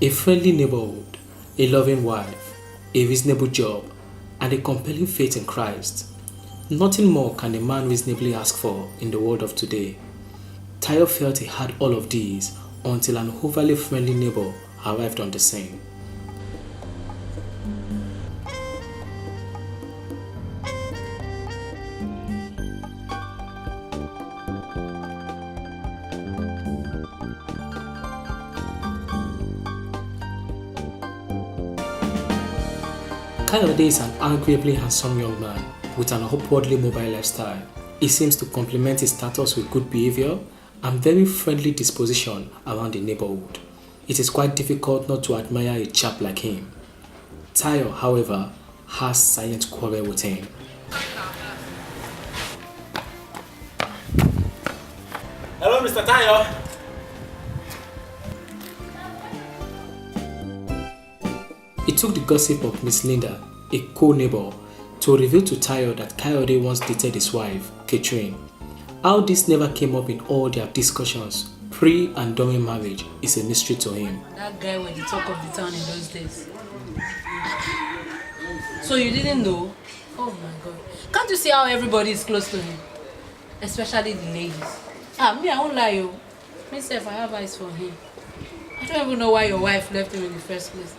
A friendly neighborhood, a loving wife, a reasonable job, and a compelling faith in Christ. Nothing more can a man reasonably ask for in the world of today. Tayo felt he had all of these until an overly friendly neighbor arrived on the scene. Kayode is an arguably handsome young man with an upwardly mobile lifestyle. He seems to complement his status with good behavior and very friendly disposition around the neighborhood. It is quite difficult not to admire a chap like him. Tayo, however, has silent quarrel with him. Hello, Mr. Tayo. It took the gossip of Miss Linda, a co-neighbor, to reveal to Tayo that Kayode once dated his wife, Catherine. How this never came up in all their discussions pre and during marriage is a mystery to him. That guy was the talk of the town in those days. So you didn't know? Oh my God. Can't you see how everybody is close to him? Especially the ladies. Me, I won't lie you. Myself, I have eyes for him. I don't even know why your wife left him in the first place.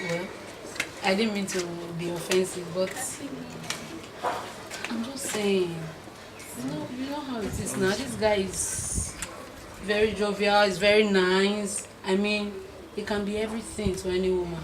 Well, I didn't mean to be offensive, but I'm just saying, you know how it is now. This guy is very jovial, he's very nice. I mean, he can be everything to any woman.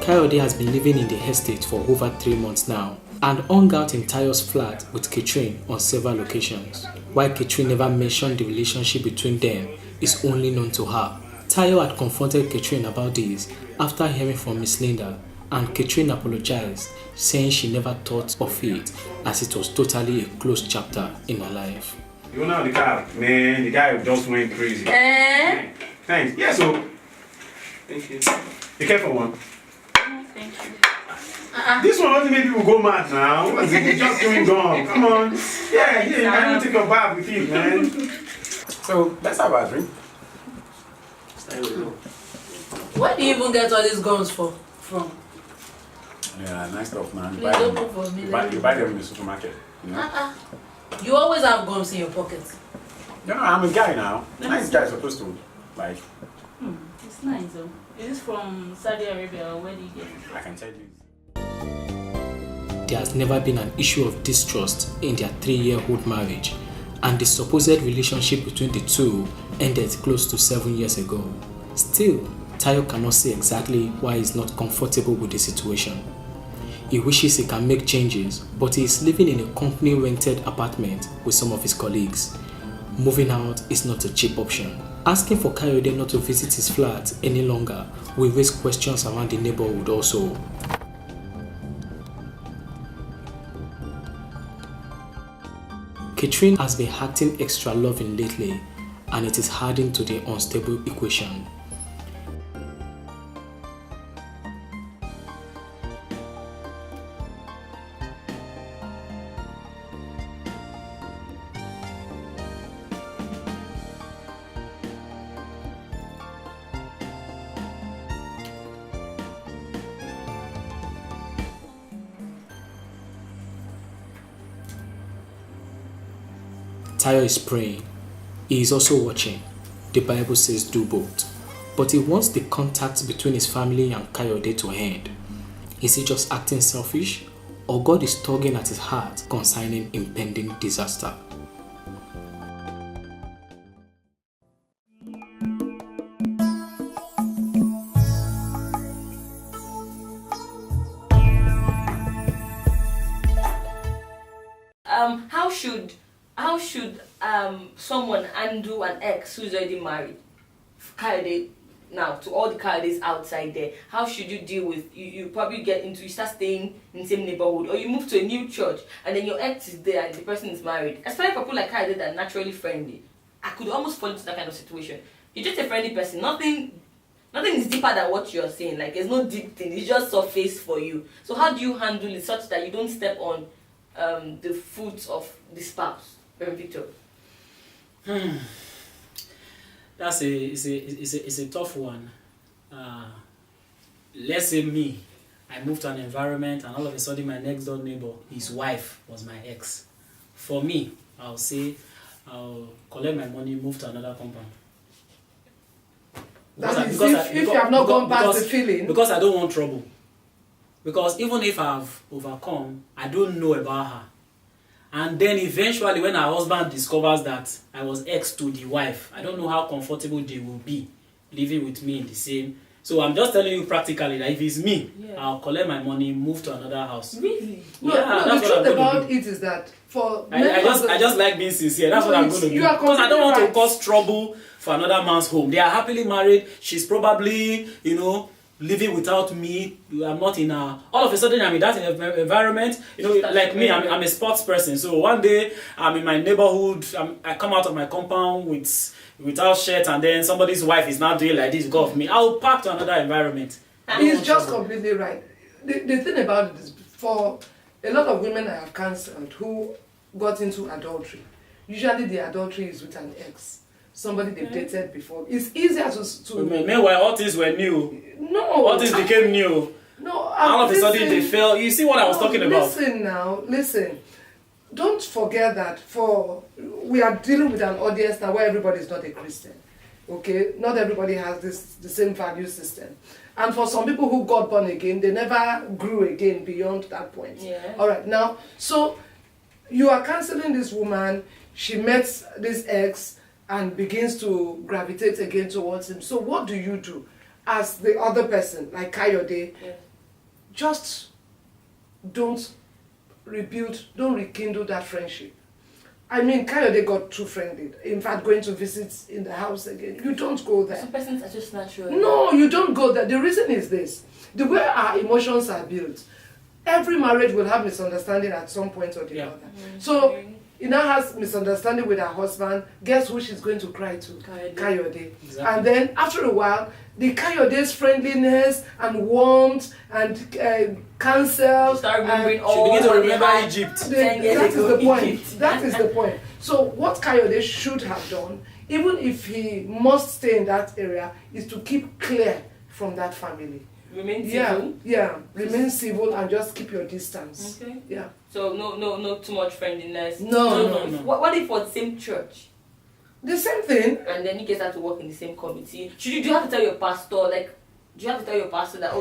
Kayode has been living in the estate for over 3 months now and hung out in Tayo's flat with Catherine on several occasions. While Catherine never mentioned the relationship between them is only known to her. Tayo had confronted Catherine about this after hearing from Miss Linda, and Catherine apologized, saying she never thought of it as it was totally a closed chapter in her life. You know the car, man, the guy just went crazy. Thanks. Yeah, so. Thank you. You care for one? Thank you. This one doesn't make people go mad now. What's it? Just doing gum. Come on. Yeah, you can even take a bath with it, man. So, let's have a drink. Where do you even get all these guns from? Yeah, nice stuff, man. Please open for me. You buy them in the supermarket. You know? You always have guns in your pocket. You know, I'm a guy now. Nice guy supposed to, like. It's nice though. Is this from Saudi Arabia or where do you get it? I can tell you. There has never been an issue of distrust in their 3-year-old marriage, and the supposed relationship between the two ended close to 7 years ago. Still, Tayo cannot say exactly why he's not comfortable with the situation. He wishes he can make changes, but he is living in a company-rented apartment with some of his colleagues. Moving out is not a cheap option. Asking for Kayode not to visit his flat any longer will raise questions around the neighborhood also. Catherine has been acting extra loving lately, and it is adding to the unstable equation. Tayo is praying. He is also watching. The Bible says do both. But he wants the contact between his family and Kayode to end. Is he just acting selfish? Or God is tugging at his heart concerning impending disaster? How should someone undo an ex who's already married? Kayode, now to all the Kayodes outside there, how should you deal with you probably you start staying in the same neighborhood, or you move to a new church and then your ex is there and the person is married? Especially for people like Kayode that are naturally friendly. I could almost fall into that kind of situation. You're just a friendly person. Nothing is deeper than what you're saying. Like there's no deep thing. It's just surface for you. So how do you handle it such that you don't step on the foot of the spouse? Victor. How should someone undo an ex who's already married? Kayode, now to all the Kayodes outside there, how should you deal with you probably get into you start staying in the same neighborhood and then your ex is there and the person is married? Especially for people like Kayode that are naturally friendly. I could almost fall into that kind of situation. You're just a friendly person. Nothing is deeper than what you're saying. Like there's no deep thing. It's just surface for you. So how do you handle it such that you don't step on That's it's a tough one. Let's say me, I moved to an environment and all of a sudden my next door neighbor, his wife was my ex. For me, I'll say I'll collect my money, move to another compound. That is if you have not gone past the feeling. Because I don't want trouble. Because even if I've overcome, I don't know about her. And then eventually when her husband discovers that I was ex to the wife, I don't know how comfortable they will be living with me in the same. So I'm just telling you practically that if it's me, I'll collect my money, move to another house. Really? No, That's the what I'm truth going to about do. it is that for I just like being sincere. That's what I'm going to do. Because I don't want to cause trouble for another man's home. They are happily married. She's probably, living without me. I'm not in a. All of a sudden, I'm in that environment. Like me, I'm a sports person. So one day, I'm in my neighborhood. I come out of my compound without shirt, and then somebody's wife is now doing like this because of me. I'll pack to another environment. He's just completely right. The thing about it is, for a lot of women I have cancelled who got into adultery, usually the adultery is with an ex, somebody they've dated before. It's easier to Meanwhile, all things were new. No. All things became new. No. All of a sudden they fell. You see what I was talking about? Listen. Don't forget that we are dealing with an audience now where everybody is not a Christian. Okay? Not everybody has the same value system. And for some people who got born again, they never grew again beyond that point. Yeah. All right. Now, so you are cancelling this woman. She met this ex and begins to gravitate again towards him. So what do you do as the other person, like Kayode? Yeah. Just don't rekindle that friendship. I mean, Kayode got too friendly. In fact, going to visit in the house again. You don't go there. Some persons are just natural. No, you don't go there. The reason is this. The way our emotions are built, every marriage will have misunderstanding at some point or the other. So, he now has misunderstanding with her husband. Guess who she's going to cry to? Kayode. Exactly. And then, after a while, the Kayode's friendliness and warmth and counsel. Start remembering and all. She begins to what they remember had Egypt. 10 years That is ago, the point. Egypt. That is the point. So what Kayode should have done, even if he must stay in that area, is to keep clear from that family. Remain civil. Yeah. Remain civil and just keep your distance. Okay. Yeah. So no too much friendliness. No. What if for the same church? The same thing. And then you guys have to work in the same committee. Do you have to tell your pastor, do you have to tell your pastor that,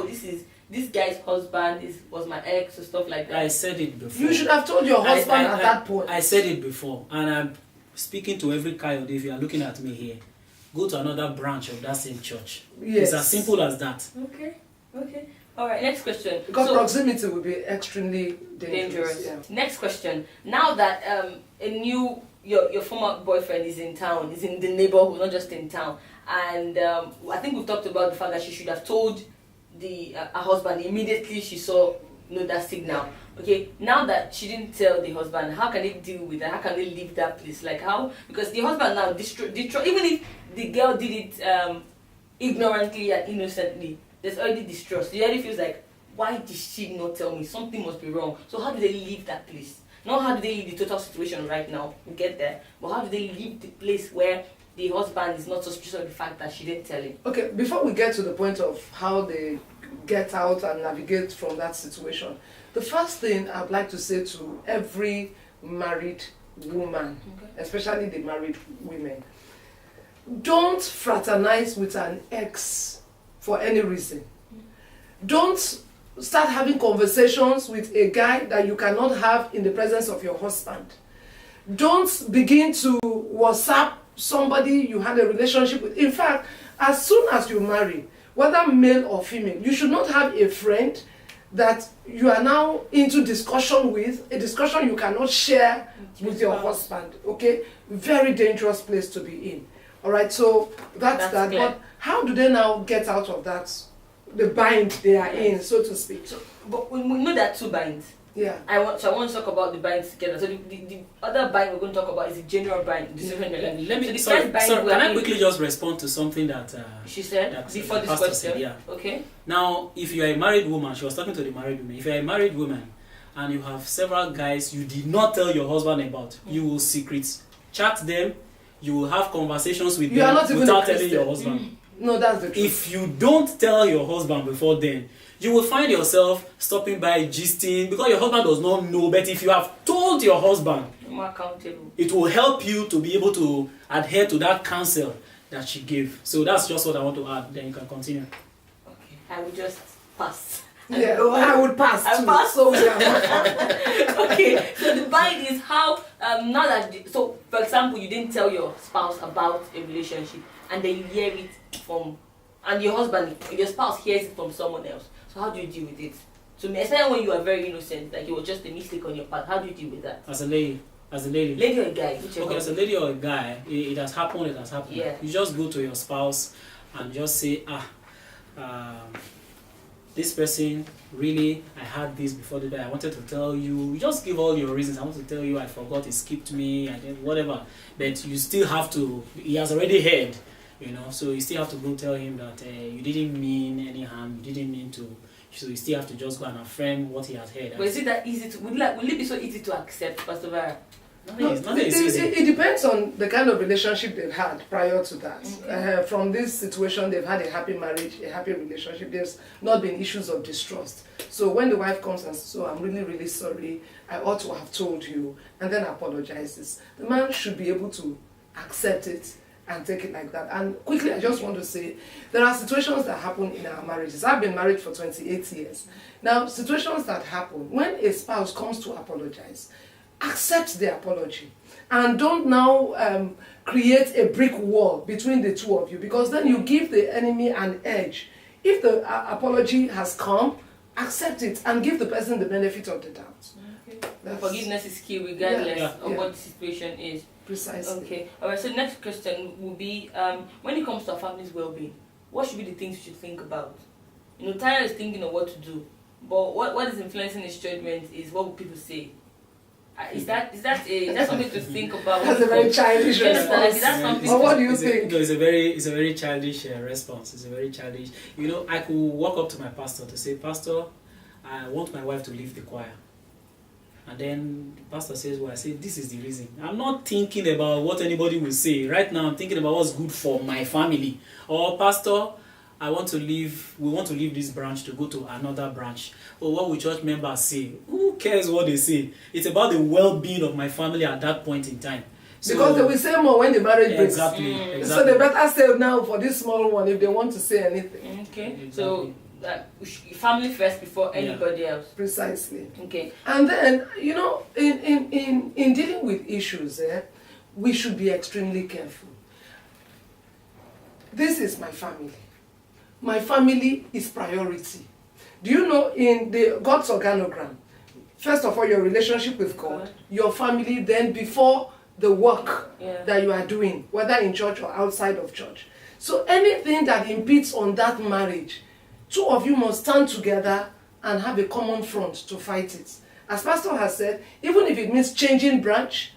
this guy's husband was my ex or stuff like that? I said it before. You should have told your husband at that point. I said it before, and I'm speaking to every Kayode. If you are looking at me here, go to another branch of that same church. Yes. It's as simple as that. Okay. All right. Next question. Because proximity will be extremely dangerous. Yeah. Next question. Now that your former boyfriend is in town, is in the neighborhood, not just in town, and I think we've talked about the fact that she should have told her husband immediately she saw that signal. Okay, now that she didn't tell the husband, how can they deal with that? How can they leave that place? Like how? Because the husband now even if the girl did it ignorantly and innocently, there's already distrust. He already feels like, why did she not tell me? Something must be wrong. So how do they leave that place? Not how do they leave the total situation right now, we get there, but how do they leave the place where the husband is not suspicious of the fact that she didn't tell him? Okay, before we get to the point of how they get out and navigate from that situation, the first thing I'd like to say to every married woman, especially the married women, don't fraternize with an ex for any reason. Don't start having conversations with a guy that you cannot have in the presence of your husband. Don't begin to WhatsApp somebody you had a relationship with. In fact, as soon as you marry, whether male or female, you should not have a friend that you are now into discussion with, a discussion you cannot share with your husband. Okay? Very dangerous place to be in. All right, so that's that. Clear. But how do they now get out of that, the bind they are in, so to speak? So, but we know there are two binds. Yeah. I want to talk about the binds together. So the other bind we're going to talk about is the general bind. Can I quickly just respond to something that she said that before the this pastor question? said, yeah. Okay. Now, if you are a married woman, she was talking to the married woman. If you are a married woman and you have several guys you did not tell your husband about, you will chat them. you will have conversations with You are them not even without a telling Christian. your husband. No, that's the truth. If you don't tell your husband before then, you will find yourself stopping by gisting because your husband does not know. But if you have told your husband, More accountable. it will help you to be able to adhere to that counsel that she gave. So that's just what I want to add. Then you can continue. Okay, I will just pass. Yeah, well, I would pass I too. pass. So we are not. Okay, so the bind is how now that so for example you didn't tell your spouse about a relationship and then you hear it from and your husband, your spouse hears it from someone else. So how do you deal with it? So especially when you are very innocent, like it was just a mistake on your part. How do you deal with that? As a lady. Lady or a guy? Whichever. Okay, as a lady or a guy, it has happened, it has happened. Yeah. You just go to your spouse and just say, this person, really, I had this before the day. I wanted to tell you. You just give all your reasons. I want to tell you I forgot, it skipped me, and then whatever. But you still have to, he has already heard, so you still have to go tell him that you didn't mean any harm, you didn't mean to. So you still have to just go and affirm what he has heard. But is it that easy to, will it be so easy to accept, Pastor Vera? Nothing is easy. It depends on the kind of relationship they've had prior to that. From this situation, they've had a happy marriage, a happy relationship. There's not been issues of distrust. So when the wife comes and says, "So I'm really, really sorry, I ought to have told you," and then apologizes, the man should be able to accept it and take it like that. And quickly, I just want to say, there are situations that happen in our marriages. I've been married for 28 years. Now, situations that happen, when a spouse comes to apologize, accept the apology and don't now create a brick wall between the two of you, because then you give the enemy an edge. If the apology has come, accept it and give the person the benefit of the doubt. Okay. Forgiveness is key regardless of what the situation is. Precisely. Okay. Alright, so the next question will be when it comes to our family's well-being, what should be the things we should think about? Tyler is thinking of what to do, but what is influencing his judgment is what will people say. Is that something to think about? That's a very childish response. Is that something? Or what do you think? It's a very childish response. It's a very childish. I could walk up to my pastor to say, "Pastor, I want my wife to leave the choir." And then the pastor says, "Well," I say, "This is the reason. I'm not thinking about what anybody will say. Right now, I'm thinking about what's good for my family." Or, "Pastor, we want to leave this branch to go to another branch." Or, "What will church members say?" Who cares what they say? It's about the well-being of my family at that point in time. So, because they will say more when the marriage breaks. Exactly. So they better say now for this small one if they want to say anything. Okay. Exactly. So family first before anybody else. Precisely. Okay. And then, in dealing with issues, we should be extremely careful. This is my family. My family is priority. Do you know in the God's organogram, first of all, your relationship with God, your family, then before the work that you are doing, whether in church or outside of church. So anything that impedes on that marriage, two of you must stand together and have a common front to fight it. As Pastor has said, even if it means changing branch,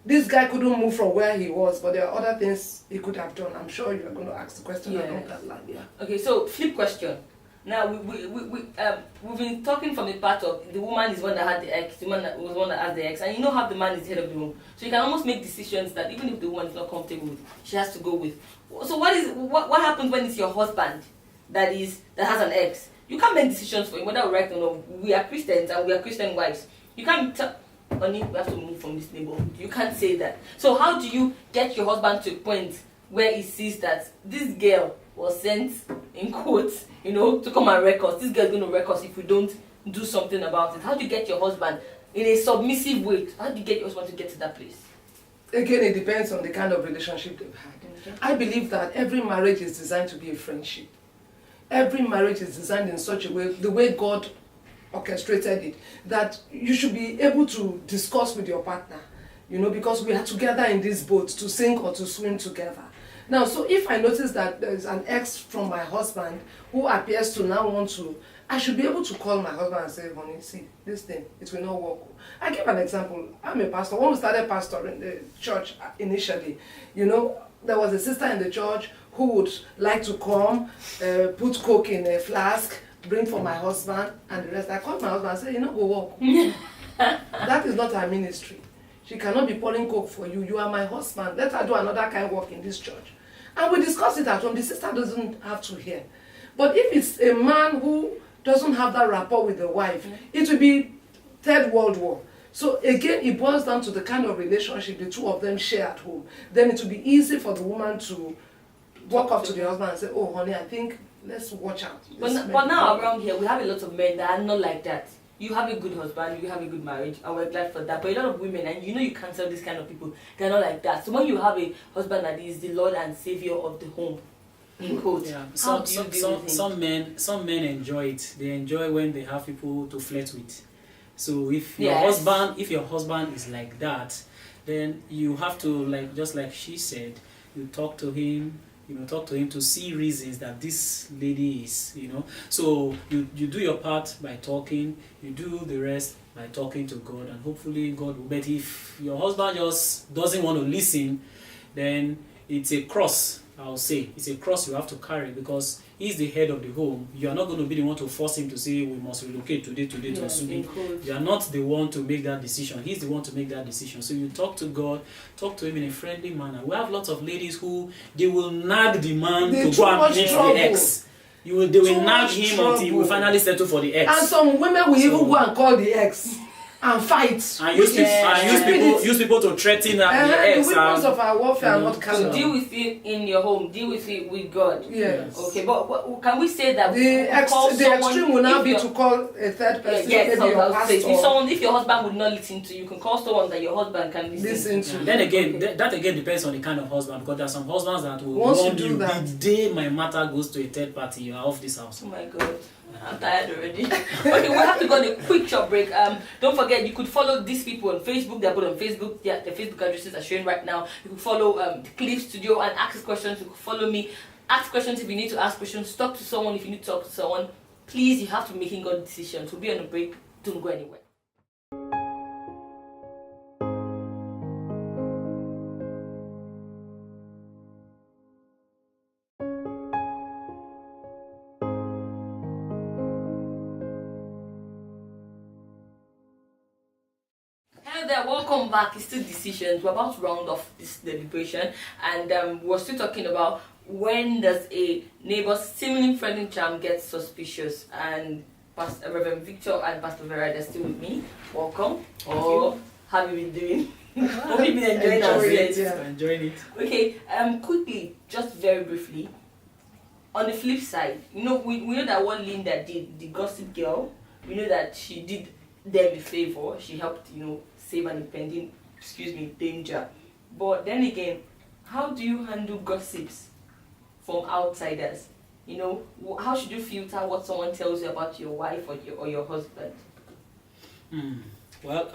this guy couldn't move from where he was, but there are other things he could have done. I'm sure you are going to ask the question along that line. Yeah. Okay, so flip question. Now we've been talking from the part of the woman is one that had the ex, the man that was one that has the ex, and you know how the man is the head of the home, so you can almost make decisions that even if the woman is not comfortable with, she has to go with. So what happens when it's your husband that has an ex? You can't make decisions for him whether we're right or not. We are Christians and we are Christian wives. You can't tell honey, we have to move from this neighborhood. You can't say that. So how do you get your husband to a point where he sees that this girl was sent in quotes, to come and wreck us? This girl's going to wreck us if we don't do something about it. How do you get your husband in a submissive way? How do you get your husband to get to that place? Again, it depends on the kind of relationship they've had. Okay. I believe that every marriage is designed to be a friendship. Every marriage is designed in such a way, the way God orchestrated it, that you should be able to discuss with your partner, because we are together in this boat to sink or to swim together. Now, so if I notice that there is an ex from my husband who appears to now want to, I should be able to call my husband and say, "Honey, see, this thing, it will not work." I give an example. I'm a pastor. When we started pastoring the church initially, there was a sister in the church who would like to come, put coke in a flask, bring for my husband, and the rest. I called my husband and said, "Go walk." That is not our ministry. She cannot be pouring coke for you. You are my husband. Let her do another kind of work in this church. And we discuss it at home. The sister doesn't have to hear. But if it's a man who doesn't have that rapport with the wife, it will be Third World War. So again, it boils down to the kind of relationship the two of them share at home. Then it will be easy for the woman to walk up to the husband and say, oh honey, I think let's watch out. But now around here, we have a lot of men that are not like that. You have a good husband, you have a good marriage, and we're glad for that. But a lot of women, and you cancel this kind of people, they're not like that. So when you have a husband that is the Lord and Savior of the home, in quotes, how do you deal with him? Some men enjoy it. They enjoy when they have people to flirt with. So if your husband is like that, then you have to, just like she said, you talk to him. Talk to him to see reasons that this lady is, So you do your part by talking, you do the rest by talking to God, and hopefully God will. But if your husband just doesn't want to listen, then it's a cross, I'll say. It's a cross you have to carry, because he's the head of the home. You are not going to be the one to force him to say, we must relocate today to Asubi. You are not the one to make that decision. He's the one to make that decision. So you talk to God, talk to him in a friendly manner. We have lots of ladies who, they will nag the man to go and please the ex. They will nag him until he will finally settle for the ex. And some women will even go and call the ex and fight. And use people to threaten the ex. The weapons of our warfare are not carnal. So deal with it in your home. Deal with it with God. Yes. Okay, but can we say that the extreme will now be to call a third person? Yes, maybe your pastor. If your husband would not listen to you, can call someone that your husband can listen to. Then again, that again depends on the kind of husband, because there are some husbands that will warn you the day my matter goes to a third party, you are off this house. Oh my God. I'm tired already. Okay, we have to go on a quick short break. Don't forget, you could follow these people on Facebook. They're both on Facebook. Yeah, the Facebook addresses are showing right now. You could follow the Cliff Studio and ask questions. You could follow me. Ask questions if you need to ask questions. Talk to someone if you need to talk to someone. Please, you have to be making good decisions. We'll be on a break. Don't go anywhere. Welcome back. It's still decisions. We're about to round off this deliberation, and we're still talking about when does a neighbor's seemingly friendly charm get suspicious. And Reverend Victor and Pastor Vera, they're still with me. Welcome. How have you been doing? Hope you've been enjoying us. Enjoying it. Okay. Quickly, just very briefly. On the flip side, we know that what Linda did, the gossip girl, we know that she did them a favor. She helped, save an impending, danger. But then again, how do you handle gossips from outsiders? How should you filter what someone tells you about your wife or your husband? Well,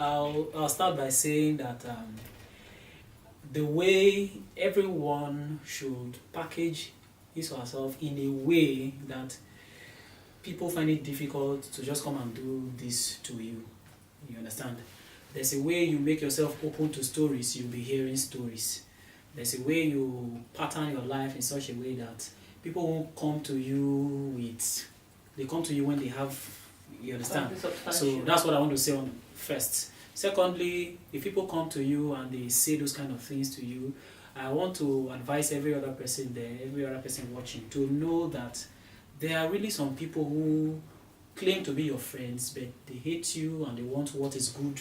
I'll start by saying that the way everyone should package his or herself in a way that people find it difficult to just come and do this to you. You understand? There's a way you make yourself open to stories, you'll be hearing stories. There's a way you pattern your life in such a way that people won't come to you they come to you when they have, you understand? So that's what I want to say on first. Secondly, if people come to you and they say those kind of things to you, I want to advise every other person there, every other person watching, to know that there are really some people who claim to be your friends, but they hate you and they want what is good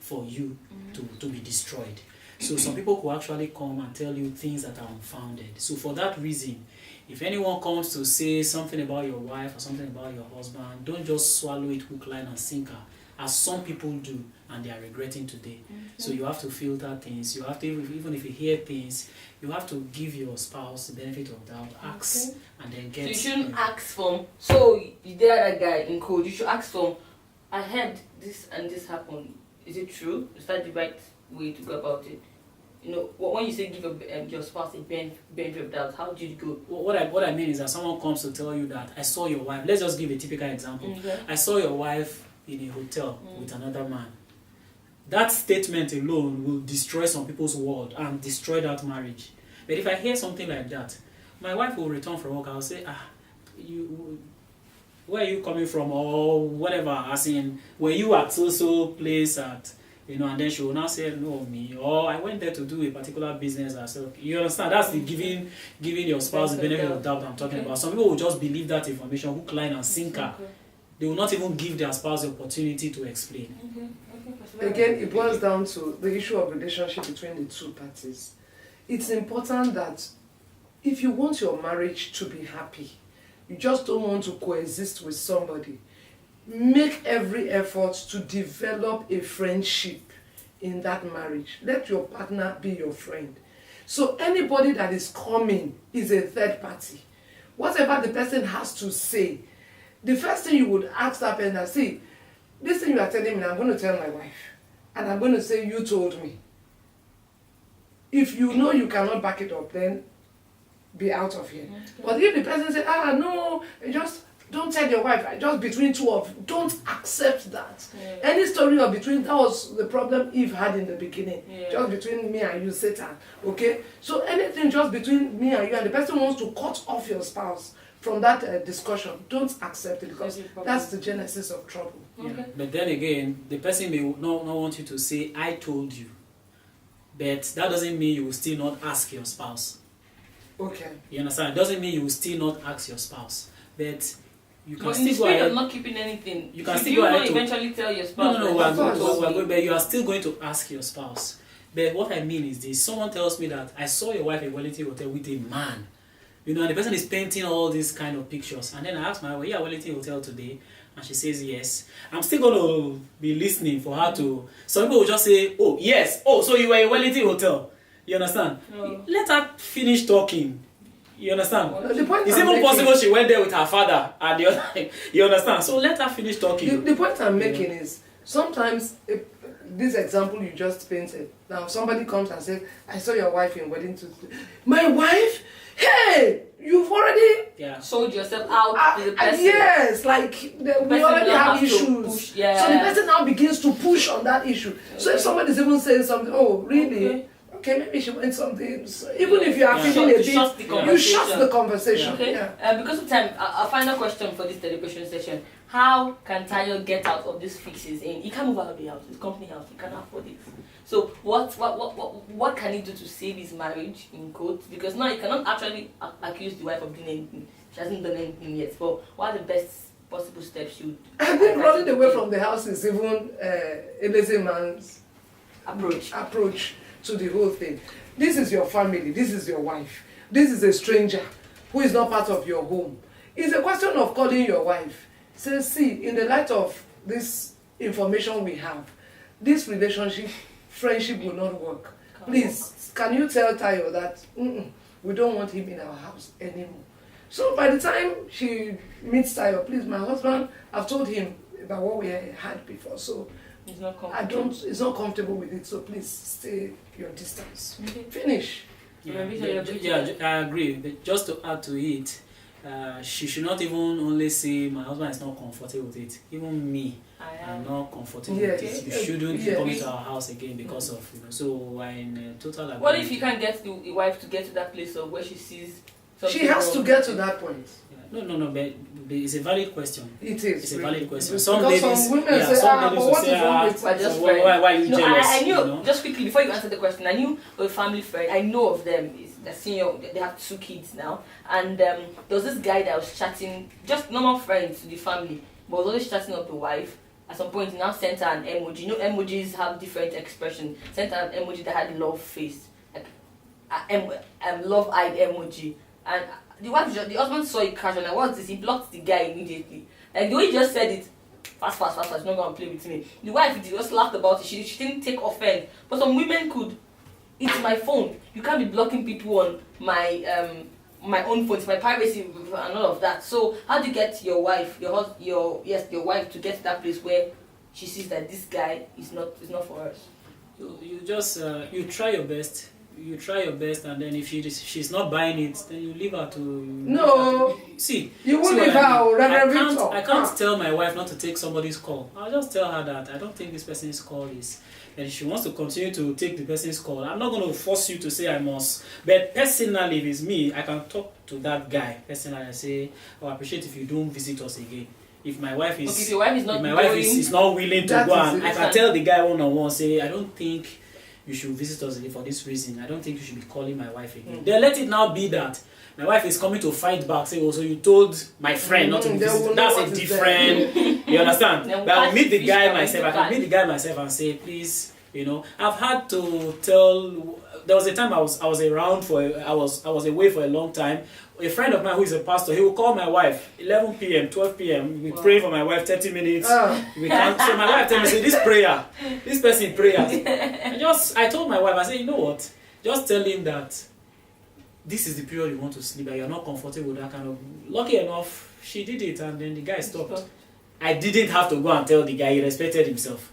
for you to be destroyed. So some people who actually come and tell you things that are unfounded. So for that reason, if anyone comes to say something about your wife or something about your husband, don't just swallow it hook, line and sinker, as some people do and they are regretting today. So you have to filter things. You have to, even if you hear things, you have to give your spouse the benefit of doubt, ask, and then get. So you shouldn't ask from. So there, that guy in code. You should ask from. I heard this and this happened. Is it true? Is that the right way to go about it? When you say give your spouse a benefit of doubt, how do you go? What I mean is that someone comes to tell you that I saw your wife. Let's just give a typical example. I saw your wife in a hotel with another man. That statement alone will destroy some people's world and destroy that marriage. But if I hear something like that, my wife will return from work. I'll say, where are you coming from, or whatever, as in, were you at so place at you know, and then she will now say, no, me, or I went there to do a particular business. I said, you understand? That's the giving your spouse the benefit of doubt I'm talking about. Some people will just believe that information, hook, line, and sinker. They will not even give their spouse the opportunity to explain. Again, it boils down to the issue of relationship between the two parties. It's important that if you want your marriage to be happy, you just don't want to coexist with somebody, make every effort to develop a friendship in that marriage. Let your partner be your friend. So anybody that is coming is a third party. Whatever the person has to say, the first thing you would ask that person, see, this thing you are telling me, I'm going to tell my wife. And I'm going to say, you told me. If you know you cannot back it up, then be out of here. Okay. But if the person says, no, just don't tell your wife, just between two of you, don't accept that. Yeah. Any story of between, that was the problem Eve had in the beginning. Yeah. Just between me and you, Satan. Okay? So anything just between me and you, and the person wants to cut off your spouse from that discussion, don't accept it, because that's the genesis of trouble. Yeah. Okay. But then again, the person may not want you to say, I told you. But that doesn't mean you will still not ask your spouse. Okay. You understand? It doesn't mean you will still not ask your spouse. But you can but still in the go ahead. of not keeping anything, you can still go ahead to eventually tell your spouse. No, but you are still going to ask your spouse. But what I mean is this: someone tells me that I saw your wife in Wellington Hotel with a man. You know, and the person is painting all these kind of pictures. And then I asked my wife, "Were you at Wellington Hotel today?" And she says yes. I'm still going to be listening for her to. Some people will just say, "Oh yes, oh so you were in Wellington Hotel." You understand? No. Let her finish talking. You understand? It's even possible she went there with her father at the other. You understand? So let her finish talking. The point I'm making is sometimes this example you just painted. Now somebody comes and says, "I saw your wife in Wellington." My wife? Hey, you've already sold yourself out to the person. Yes, like we already have issues. So the person now begins to push on that issue. Okay. So if somebody's even saying something, oh really? Okay, maybe she went something. So even if you are feeling a bit, you shut the conversation. Okay. Because of time, a final question for this dedication session: how can Tayo get out of these fixes? He can't move out of the house, his company house. He cannot afford it. So what can he do to save his marriage, in quotes? Because now he cannot actually accuse the wife of doing anything. She hasn't done anything yet. But what are the best possible steps you? I think running away from the house is even a lazy man's approach to the whole thing. This is your family, this is your wife, this is a stranger who is not part of your home. It's a question of calling your wife. Say, see, in the light of this information we have, this relationship, friendship will not work. Please, can you tell Tayo that we don't want him in our house anymore? So by the time she meets Tayo, please, my husband, I've told him about what we had before, so he's not comfortable. He's not comfortable with it, so please stay your distance. Finish. I agree. But just to add to it, she should not even only say my husband is not comfortable with it. Even me, I'm not comfortable with it. You shouldn't come into our house again because of So we're in total agreement. What if you can't get the wife to get to that place of where she sees? She has to get to that point. No, but it's a valid question. It is. It's a valid question. Some women say, but what is wrong with just why are you jealous? I knew, just quickly, before you answer the question, I knew a family friend, I know of them, they're senior, they have 2 kids now, and there was this guy that was chatting, just normal friends to the family, but was always chatting up the wife. At some point, he now sent her an emoji. You know, emojis have different expressions. Sent her an emoji that had love face, like love-eyed emoji, and the husband saw it casually. Like, what's this? He blocked the guy immediately. Like the way he just said it, fast, she's not gonna play with me. The wife just laughed about it. She didn't take offense. But some women could. It's my phone. You can't be blocking people on my own phone. It's my privacy and all of that. So how do you get your wife, your wife to get to that place where she sees that this guy is not for us? You just you try your best. You try your best, and then if she's not buying it, then you leave her to. No. See, you will leave her. I can't tell my wife not to take somebody's call. I'll just tell her that I don't think this person's call is. And if she wants to continue to take the person's call, I'm not going to force you to say I must. But personally, if it's me, I can talk to that guy personally and say, "Oh, I appreciate if you don't visit us again." If my wife is, Okay, if your wife is not if my wife is not willing to That go, is and it. I can tell the guy one-on-one, say, I don't think you should visit us again for this reason. I don't think you should be calling my wife again. Then let it now be that my wife is coming to fight back, say, oh, so you told my friend not to be they will visited. know That's what a is different, you understand? Then But I'll catch meet the fish guy from myself. the I can pan. meet the guy myself and say, please, you know, I've had to tell. There was a time I was around for I was away for a long time. A friend of mine who is a pastor, he will call my wife 11 p.m., 12 p.m. We pray for my wife 30 minutes. We can't. So my wife tell me, say, this person prayers. I told my wife, I said, you know what? Just tell him that this is the period you want to sleep and you're not comfortable with that kind of. Lucky enough, she did it, and then the guy stopped. I didn't have to go and tell the guy. He respected himself.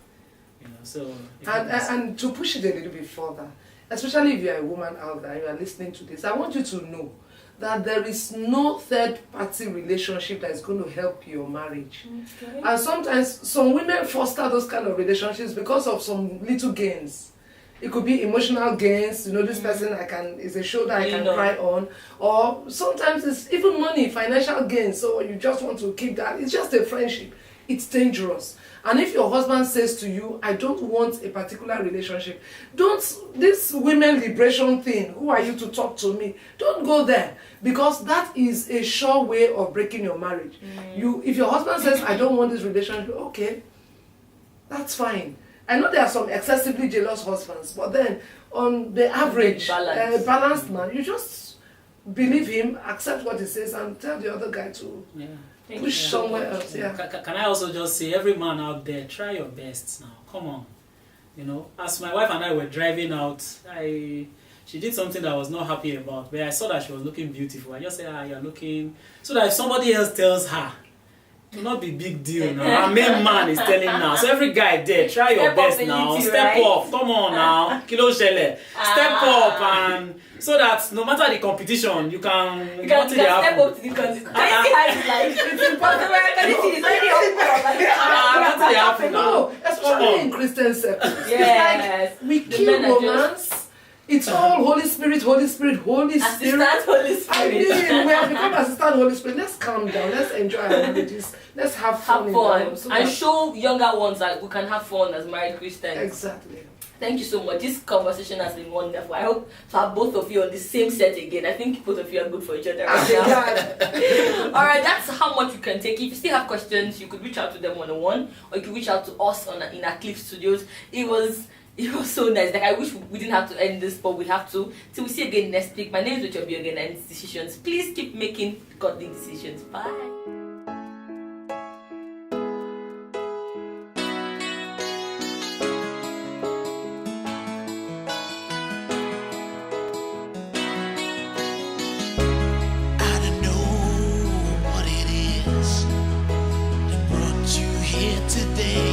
You know, so. And to push it a little bit further, especially if you're a woman out there, you are listening to this, I want you to know that there is no third-party relationship that is going to help your marriage. Okay. And sometimes some women foster those kind of relationships because of some little gains. It could be emotional gains, you know, this person is a shoulder I can cry on, or sometimes it's even money, financial gains, so you just want to keep that. It's just a friendship. It's dangerous. And if your husband says to you, I don't want a particular relationship, this women liberation thing, who are you to talk to me? Don't go there, because that is a sure way of breaking your marriage. If your husband says, I don't want this relationship, okay, that's fine. I know there are some excessively jealous husbands, but then on the average, balanced man, you just believe him, accept what he says, and tell the other guy to push somewhere else. Yeah. Can I also just say, every man out there, try your best now. Come on. You know, as my wife and I were driving out, she did something that I was not happy about, but I saw that she was looking beautiful. I just said, you're looking, so that if somebody else tells her, it will not be big deal now. Our main man is telling now. So every guy there, try your best now. Step up. Come on now. Kilo shele. Step up, and so that no matter the competition, you can step up to the competition. Can you see how it's like? It's impossible. Can you see it's already up? No, especially in Christian circles. Yes. It's like we kill romance. It's all Holy Spirit, Holy Spirit, Holy Spirit. Assistant Holy Spirit. I mean, we have become assistant Holy Spirit. Let's calm down. Let's enjoy our marriages. Let's have fun. And show younger ones that we can have fun as married Christians. Exactly. Thank you so much. This conversation has been wonderful. I hope to have both of you on the same set again. I think both of you are good for each other right now. Alright, that's how much you can take. If you still have questions, you could reach out to them one-on-one, or you could reach out to us in our Cliff Studios. It was so nice. Like, I wish we didn't have to end this, but we have to. Till we see you again next week. My name is Ochobi again, and it's Decisions. Please keep making godly decisions. Bye. Today